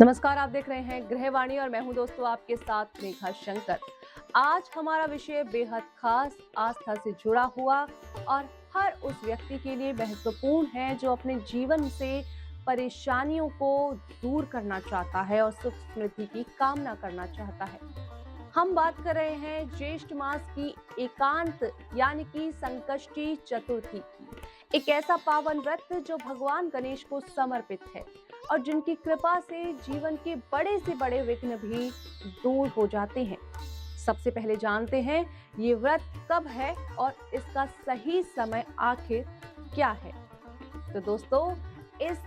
नमस्कार, आप देख रहे हैं गृहवाणी और मैं हूं दोस्तों आपके साथ मेघा शंकर। आज हमारा विषय बेहद खास, आस्था से जुड़ा हुआ और हर उस व्यक्ति के लिए महत्वपूर्ण है जो अपने जीवन से परेशानियों को दूर करना चाहता है और सुख समृद्धि की कामना करना चाहता है। हम बात कर रहे हैं ज्येष्ठ मास की एकांत यानी कि संकष्टी चतुर्थी की। एक ऐसा पावन व्रत जो भगवान गणेश को समर्पित है और जिनकी कृपा से जीवन के बड़े से बड़े विघ्न भी दूर हो जाते हैं। सबसे पहले जानते हैं ये व्रत कब है और इसका सही समय आखिर क्या है। तो दोस्तों, इस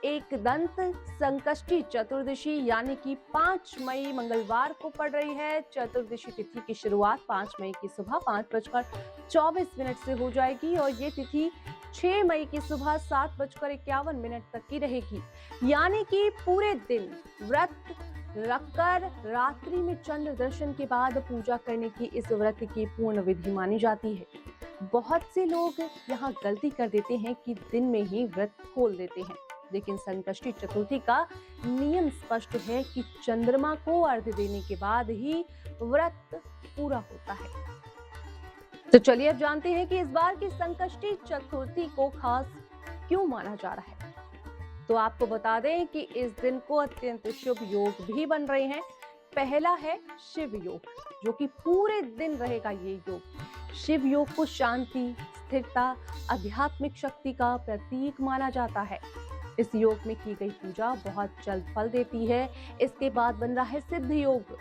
एकदंत संकष्टी चतुर्दशी यानी कि 5 मई मंगलवार को पड़ रही है। चतुर्दशी तिथि की शुरुआत 5 मई की सुबह 5:24 से हो जाएगी और ये तिथि 6 मई की सुबह 7:51 तक की रहेगी। यानी कि पूरे दिन व्रत रखकर रात्रि में चंद्र दर्शन के बाद पूजा करने की इस व्रत की पूर्ण विधि मानी जाती है। बहुत से लोग यहाँ गलती कर देते हैं कि दिन में ही व्रत खोल देते हैं, लेकिन संकष्टी चतुर्थी का नियम स्पष्ट है कि चंद्रमा को अर्घ्य देने के बाद ही व्रत पूरा होता है। तो चलिए अब जानते हैं कि इस बार की संकष्टी चतुर्थी को खास क्यों माना जा रहा है। तो आपको बता दें कि इस दिन को अत्यंत शुभ योग भी बन रहे हैं। पहला है शिव योग, जो कि पूरे दिन रहेगा। ये योग शिव योग को शांति, स्थिरता, आध्यात्मिक शक्ति का प्रतीक माना जाता है। इस योग में की गई पूजा बहुत जल्द फल देती है। इसके बाद बन रहा है सिद्ध योग,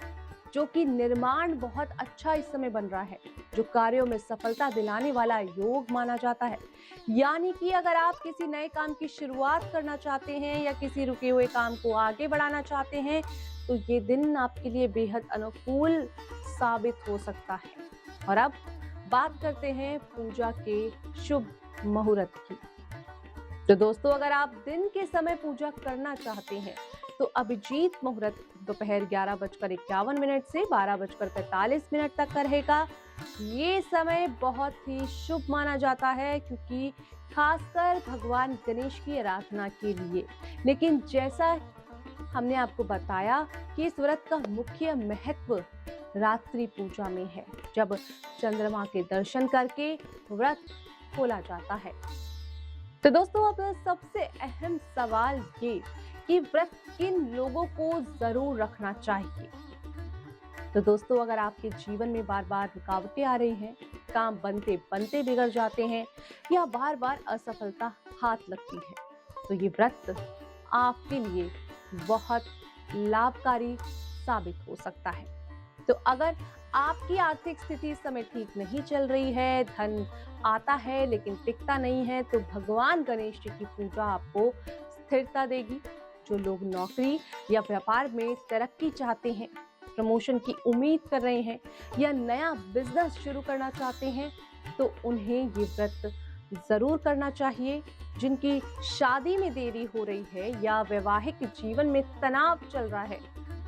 जो कि निर्माण बहुत अच्छा इस समय बन रहा है, जो कार्यों में सफलता दिलाने वाला योग माना जाता है। यानी कि अगर आप किसी नए काम की शुरुआत करना चाहते हैं या किसी रुके हुए काम को आगे बढ़ाना चाहते हैं, तो ये दिन आपके लिए बेहद अनुकूल साबित हो सकता है। और अब बात करते हैं पूजा के शुभ मुहूर्त की। तो दोस्तों, अगर आप दिन के समय पूजा करना चाहते हैं तो अभिजीत मुहूर्त दोपहर 11:51 से 12:45 तक का रहेगा। ये समय बहुत ही शुभ माना जाता है, क्योंकि खासकर भगवान गणेश की आराधना के लिए। लेकिन जैसा हमने आपको बताया कि इस व्रत का मुख्य महत्व रात्रि पूजा में है, जब चंद्रमा के दर्शन करके व्रत खोला जाता है। तो दोस्तों, अब सबसे अहम सवाल ये कि व्रत किन लोगों को जरूर रखना चाहिए। तो दोस्तों, अगर आपके जीवन में बार बार रुकावटें आ रही हैं, काम बनते बनते बिगड़ जाते हैं या बार बार असफलता हाथ लगती है, तो ये व्रत आपके लिए बहुत लाभकारी साबित हो सकता है। तो अगर आपकी आर्थिक स्थिति इस समय ठीक नहीं चल रही है, धन आता है लेकिन टिकता नहीं है, तो भगवान गणेश जी की पूजा आपको स्थिरता देगी। जो लोग नौकरी या व्यापार में तरक्की चाहते हैं, प्रमोशन की उम्मीद कर रहे हैं या नया बिजनेस शुरू करना चाहते हैं, तो उन्हें ये व्रत जरूर करना चाहिए। जिनकी शादी में देरी हो रही है या वैवाहिक जीवन में तनाव चल रहा है,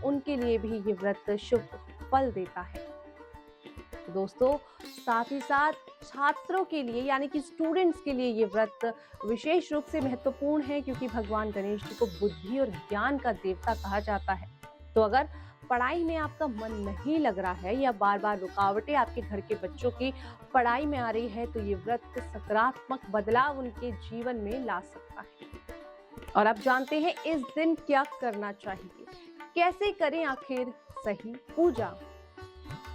उनके लिए भी ये व्रत शुभ फल देता है। तो दोस्तों, साथ ही साथ छात्रों के लिए यानी कि स्टूडेंट्स के लिए ये व्रत विशेष रूप से महत्वपूर्ण है, क्योंकि भगवान गणेश जी को बुद्धि और ज्ञान का देवता कहा जाता है। तो अगर पढ़ाई में आपका मन नहीं लग रहा है या बार बार रुकावटें आपके घर के बच्चों की पढ़ाई में आ रही है, तो ये व्रत सकारात्मक बदलाव उनके जीवन में ला सकता है। और अब जानते हैं इस दिन क्या करना चाहिए, कैसे करें आखिर सही पूजा।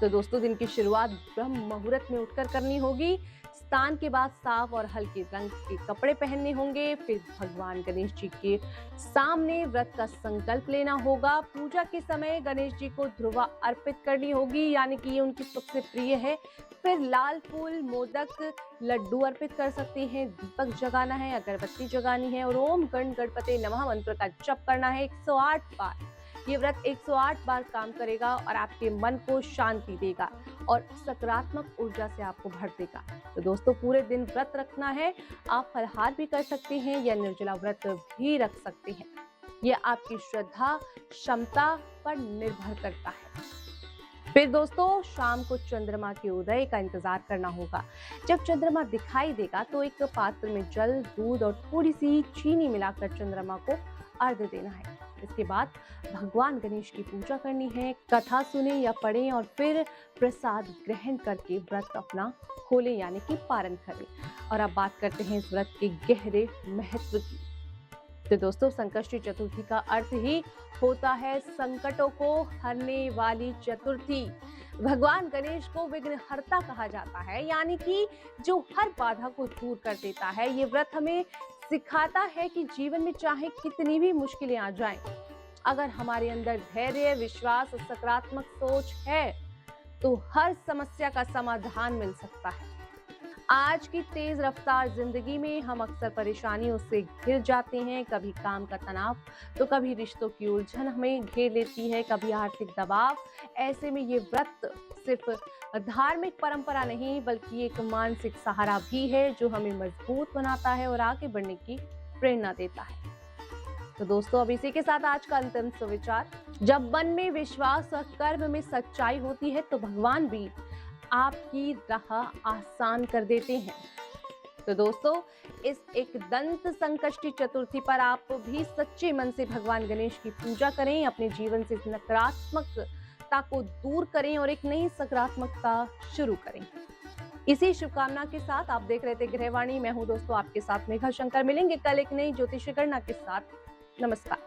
तो दोस्तों, दिन की शुरुआत ब्रह्म मुहूर्त में उठकर करनी होगी। स्नान के बाद साफ और हल्के रंग के कपड़े पहनने होंगे। फिर भगवान गणेश जी के सामने व्रत का संकल्प लेना होगा। पूजा के समय गणेश जी को ध्रुवा अर्पित करनी होगी, यानी कि ये उनकी सबसे प्रिय है। फिर लाल फूल, मोदक, लड्डू अर्पित कर सकते हैं। दीपक जगाना है, अगरबत्ती जगानी है और ओम गण गणपते नमः मंत्र का जप करना है 108 बार। ये व्रत 108 बार काम करेगा और आपके मन को शांति देगा और सकारात्मक ऊर्जा से आपको भर देगा। तो दोस्तों, पूरे दिन व्रत रखना है। आप फलाहार भी कर सकते हैं या निर्जला व्रत भी रख सकते हैं। ये आपकी श्रद्धा क्षमता पर निर्भर करता है। फिर दोस्तों, शाम को चंद्रमा के उदय का इंतजार करना होगा। जब चंद्रमा दिखाई देगा तो एक पात्र में जल, दूध और थोड़ी सी चीनी मिलाकर चंद्रमा को अर्घ्य देना है। इसके बाद भगवान गणेश की पूजा करनी है, कथा सुने या पढ़ें और फिर प्रसाद ग्रहण करके व्रत अपना खोलें यानी कि पारण करें। और अब बात करते हैं इस व्रत के गहरे महत्व की। तो दोस्तों, संकष्टी चतुर्थी का अर्थ ही होता है संकटों को हरने वाली चतुर्थी। भगवान गणेश को विघ्नहर्ता कहा जाता है, यानी कि जो हर बाधा को दूर कर देता है। ये व्रत हमें सिखाता है कि जीवन में चाहे कितनी भी मुश्किलें आ जाएं, अगर हमारे अंदर धैर्य, विश्वास और सकारात्मक सोच है तो हर समस्या का समाधान मिल सकता है। आज की तेज रफ्तार जिंदगी में हम अक्सर परेशानियों से घिर जाते हैं। कभी काम का तनाव तो कभी रिश्तों की उलझन हमें घेर लेती है, कभी आर्थिक दबाव। ऐसे में ये व्रत सिर्फ धार्मिक परंपरा नहीं बल्कि एक मानसिक सहारा भी है जो हमें मजबूत बनाता है और आगे बढ़ने की प्रेरणा देता है। तो दोस्तों, अब इसी के साथ आज का अंतिम सुविचार। जब मन में विश्वास और कर्म में सच्चाई होती है तो भगवान भी आपकी राह आसान कर देते हैं। तो दोस्तों, इस एक दंत संकष्टी चतुर्थी पर आप भी सच्चे मन से भगवान गणेश की पूजा करें, अपने जीवन से नकारात्मकता को दूर करें और एक नई सकारात्मकता शुरू करें। इसी शुभकामना के साथ आप देख रहे थे गृहवाणी। मैं हूं दोस्तों आपके साथ मेघा शंकर। मिलेंगे कल एक नई ज्योतिष गणना के साथ। नमस्कार।